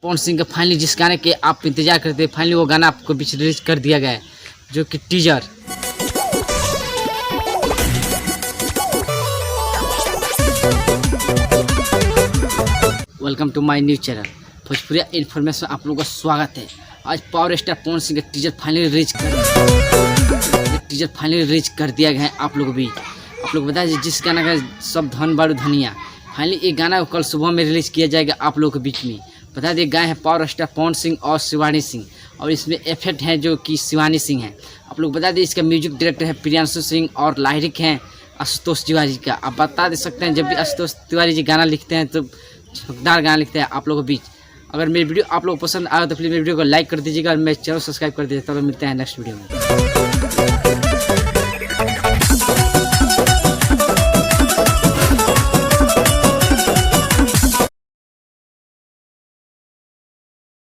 पवन सिंह का फाइनली जिस गाने के आप इंतजार करते हैं, फाइनली वो गाना आपको बीच रिलीज कर दिया गया है, जो कि टीजर। वेलकम टू माय न्यू चैनल भोजपुरिया इन्फॉर्मेशन। आप लोगों का स्वागत है। आज पावर स्टार पवन सिंह का टीजर फाइनली रिलीज कर दिया गया है आप लोगों भी। आप लोग बता दीजिए जिस गाना का सब धन बारू धनिया, फाइनली एक गाना को कल सुबह में रिलीज किया जाएगा आप लोगों के बीच में। बता दिए गाए हैं पावर स्टार पवन सिंह और शिवानी सिंह, और इसमें इफेक्ट है जो कि शिवानी सिंह है। आप लोग बता दिए इसका म्यूजिक डायरेक्टर है प्रियांशु सिंह और लाइरिक हैं आशुतोष तिवारी का। आप बता दे सकते हैं जब भी आशुतोष तिवारी जी गाना लिखते हैं तो झोंकदार गाना लिखते हैं आप लोगों के बीच। अगर मेरी वीडियो आप लोग पसंद आए तो प्लीज़ मेरी वीडियो को लाइक कर दीजिएगा और मेरे चैनल सब्सक्राइब कर दीजिएगा। तब मिलते हैं नेक्स्ट वीडियो में।